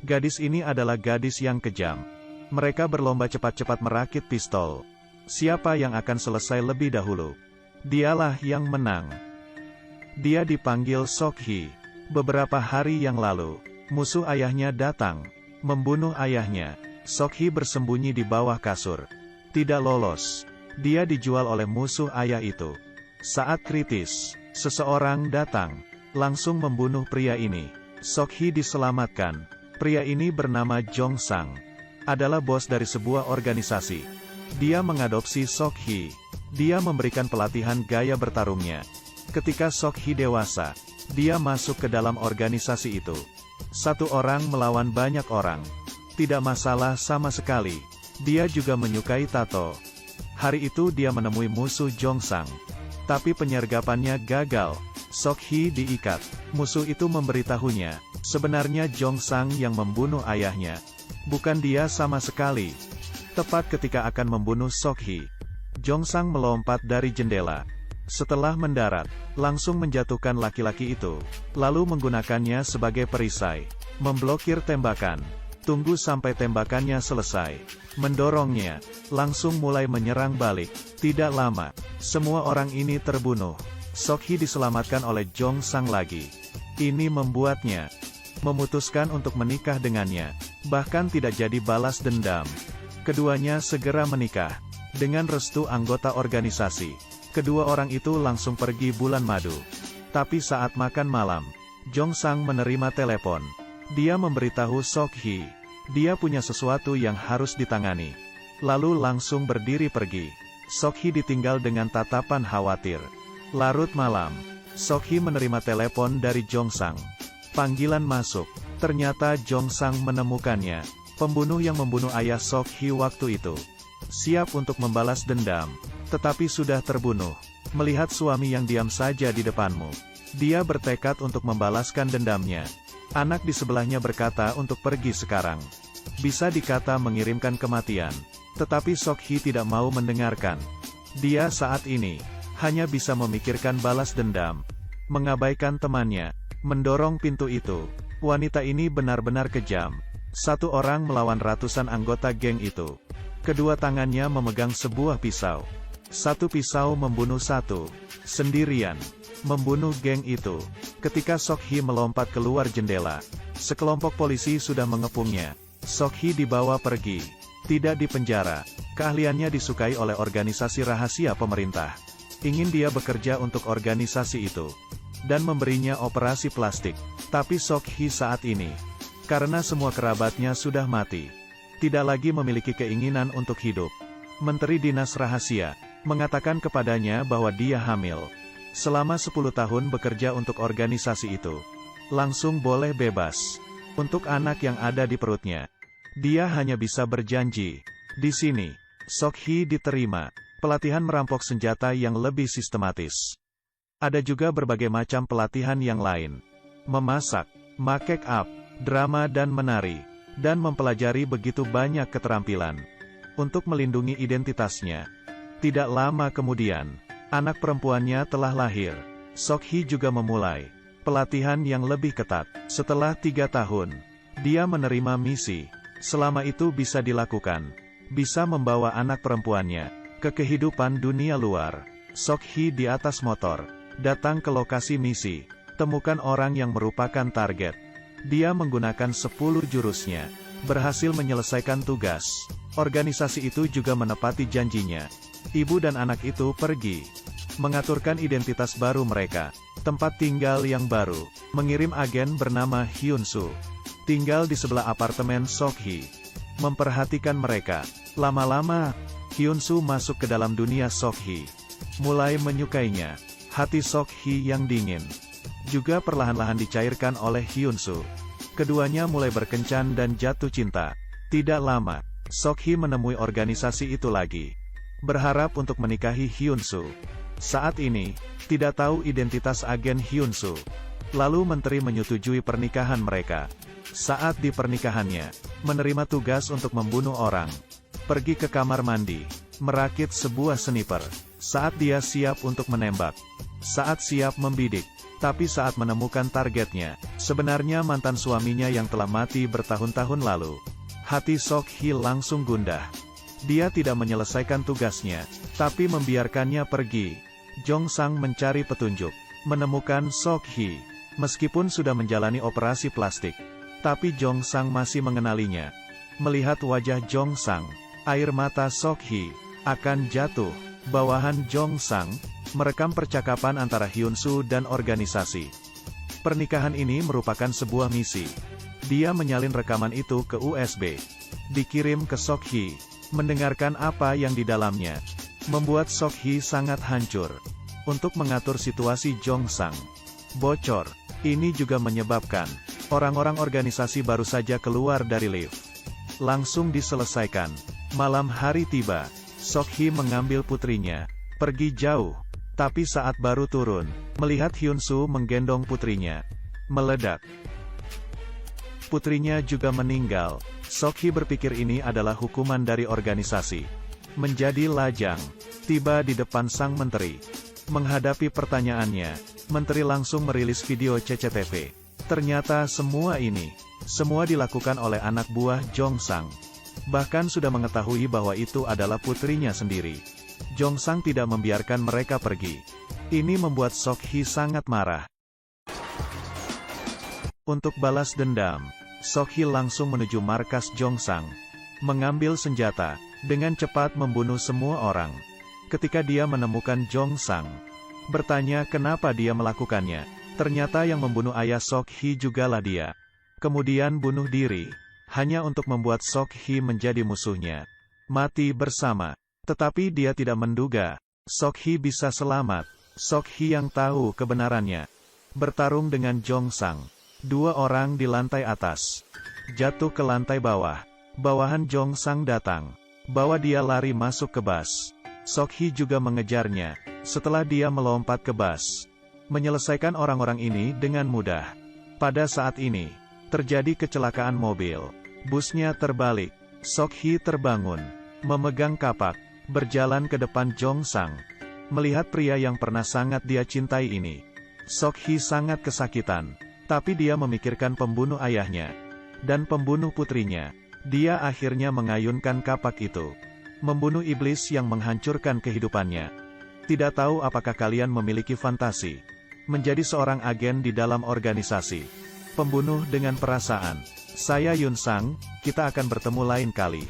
Gadis ini adalah gadis yang kejam. Mereka berlomba cepat-cepat merakit pistol. Siapa yang akan selesai lebih dahulu? Dialah yang menang. Dia dipanggil Sok-hee. Beberapa hari yang lalu, musuh ayahnya datang, membunuh ayahnya. Sok-hee bersembunyi di bawah kasur. Tidak lolos. Dia dijual oleh musuh ayah itu. Saat kritis, seseorang datang, langsung membunuh pria ini. Sok-hee diselamatkan. Pria ini bernama Jong Sang. Adalah bos dari sebuah organisasi. Dia mengadopsi Sok-hee. Dia memberikan pelatihan gaya bertarungnya. Ketika Sok-hee dewasa, dia masuk ke dalam organisasi itu. Satu orang melawan banyak orang. Tidak masalah sama sekali. Dia juga menyukai tato. Hari itu dia menemui musuh Jong Sang. Tapi penyergapannya gagal. Sok-hee diikat. Musuh itu memberitahunya, sebenarnya Jong Sang yang membunuh ayahnya. Bukan dia sama sekali. Tepat ketika akan membunuh Sok-hee, Jong Sang melompat dari jendela. Setelah mendarat, langsung menjatuhkan laki-laki itu, lalu menggunakannya sebagai perisai. Memblokir tembakan. Tunggu sampai tembakannya selesai. Mendorongnya, langsung mulai menyerang balik. Tidak lama, semua orang ini terbunuh. Sok-hee diselamatkan oleh Jong Sang lagi. Ini membuatnya memutuskan untuk menikah dengannya. Bahkan tidak jadi balas dendam. Keduanya segera menikah. Dengan restu anggota organisasi, kedua orang itu langsung pergi bulan madu. Tapi saat makan malam, Jong Sang menerima telepon. Dia memberitahu Sok-hee, dia punya sesuatu yang harus ditangani. Lalu langsung berdiri pergi. Sok-hee ditinggal dengan tatapan khawatir. Larut malam, Sok-hee menerima telepon dari Jong Sang. Panggilan masuk. Ternyata Jong Sang menemukannya. Pembunuh yang membunuh ayah Sok-hee waktu itu. Siap untuk membalas dendam. Tetapi sudah terbunuh. Melihat suami yang diam saja di depanmu, dia bertekad untuk membalaskan dendamnya. Anak di sebelahnya berkata untuk pergi sekarang. Bisa dikata mengirimkan kematian. Tetapi Sok-hee tidak mau mendengarkan. Dia saat ini hanya bisa memikirkan balas dendam. Mengabaikan temannya. Mendorong pintu itu. Wanita ini benar-benar kejam. Satu orang melawan ratusan anggota geng itu. Kedua tangannya memegang sebuah pisau. Satu pisau membunuh satu. Sendirian. Membunuh geng itu. Ketika Sok-hee melompat keluar jendela, sekelompok polisi sudah mengepungnya. Sok-hee dibawa pergi. Tidak dipenjara. Keahliannya disukai oleh organisasi rahasia pemerintah. Ingin dia bekerja untuk organisasi itu. Dan memberinya operasi plastik. Tapi Sok-hee saat ini, karena semua kerabatnya sudah mati, tidak lagi memiliki keinginan untuk hidup. Menteri Dinas Rahasia mengatakan kepadanya bahwa dia hamil. Selama 10 tahun bekerja untuk organisasi itu, langsung boleh bebas. Untuk anak yang ada di perutnya, dia hanya bisa berjanji. Di sini, Sok-hee diterima pelatihan merampok senjata yang lebih sistematis. Ada juga berbagai macam pelatihan yang lain. Memasak, make up, drama dan menari, dan mempelajari begitu banyak keterampilan. Untuk melindungi identitasnya. Tidak lama kemudian, anak perempuannya telah lahir. Sok-hee juga memulai pelatihan yang lebih ketat. Setelah 3 tahun, dia menerima misi. Selama itu bisa dilakukan. Bisa membawa anak perempuannya ke kehidupan dunia luar. Sok-hee di atas motor, datang ke lokasi misi. Temukan orang yang merupakan target. Dia menggunakan 10 jurusnya. Berhasil menyelesaikan tugas. Organisasi itu juga menepati janjinya. Ibu dan anak itu pergi. Mengaturkan identitas baru mereka. Tempat tinggal yang baru. Mengirim agen bernama Hyun-soo. Tinggal di sebelah apartemen Sok-hee. Memperhatikan mereka. Lama-lama, Hyun-soo masuk ke dalam dunia Sok-hee. Mulai menyukainya. Hati Sok-hee yang dingin juga perlahan-lahan dicairkan oleh Hyun-soo. Keduanya mulai berkencan dan jatuh cinta. Tidak lama, Sok-hee menemui organisasi itu lagi. Berharap untuk menikahi Hyun-soo. Saat ini, tidak tahu identitas agen Hyun-soo. Lalu menteri menyetujui pernikahan mereka. Saat di pernikahannya, menerima tugas untuk membunuh orang. Pergi ke kamar mandi, merakit sebuah sniper. Saat dia siap untuk menembak. Saat siap membidik, Tapi saat menemukan targetnya, sebenarnya mantan suaminya yang telah mati bertahun-tahun lalu, hati Sok Hee langsung gundah. Dia tidak menyelesaikan tugasnya, tapi membiarkannya pergi. Jong Sang mencari petunjuk, menemukan Sok Hee. Meskipun sudah menjalani operasi plastik, tapi Jong Sang masih mengenalinya. Melihat wajah Jong Sang, air mata Sok Hee akan jatuh. Bawahan Jong Sang merekam percakapan antara Hyun Soo dan organisasi. Pernikahan ini merupakan sebuah misi. Dia menyalin rekaman itu ke USB, dikirim ke Sok Hee. Mendengarkan apa yang di dalamnya membuat Sok Hee sangat hancur. Untuk mengatur situasi Jong Sang bocor, ini juga menyebabkan orang-orang organisasi baru saja keluar dari lift. Langsung diselesaikan. Malam hari tiba, Sok Hee mengambil putrinya, pergi jauh. Tapi saat baru turun, melihat Hyun Soo menggendong putrinya, meledak. Putrinya juga meninggal. Sok Hee berpikir ini adalah hukuman dari organisasi. Menjadi lajang, tiba di depan sang menteri. Menghadapi pertanyaannya, menteri langsung merilis video CCTV. Ternyata semua dilakukan oleh anak buah Jong Sang. Bahkan sudah mengetahui bahwa itu adalah putrinya sendiri. Jong Sang tidak membiarkan mereka pergi. Ini membuat Sok Hee sangat marah. Untuk balas dendam, Sok Hee langsung menuju markas Jong Sang. Mengambil senjata, dengan cepat membunuh semua orang. Ketika dia menemukan Jong Sang, bertanya kenapa dia melakukannya. Ternyata yang membunuh ayah Sok Hee jugalah dia. Kemudian bunuh diri, hanya untuk membuat Sok Hee menjadi musuhnya. Mati bersama. Tetapi dia tidak menduga, Sok Hee bisa selamat. Sok Hee yang tahu kebenarannya bertarung dengan Jong Sang. Dua orang di lantai atas, jatuh ke lantai bawah. Bawahan Jong Sang datang, bawa dia lari masuk ke bus. Sok Hee juga mengejarnya, setelah dia melompat ke bus. Menyelesaikan orang-orang ini dengan mudah. Pada saat ini, terjadi kecelakaan mobil. Busnya terbalik. Sok Hee terbangun, memegang kapak, berjalan ke depan Jong Sang. Melihat pria yang pernah sangat dia cintai ini, Sok Hee sangat kesakitan. Tapi dia memikirkan pembunuh ayahnya dan pembunuh putrinya. Dia akhirnya mengayunkan kapak itu, membunuh iblis yang menghancurkan kehidupannya. Tidak tahu apakah kalian memiliki fantasi menjadi seorang agen di dalam organisasi pembunuh dengan perasaan. Saya Yun Sang, kita akan bertemu lain kali.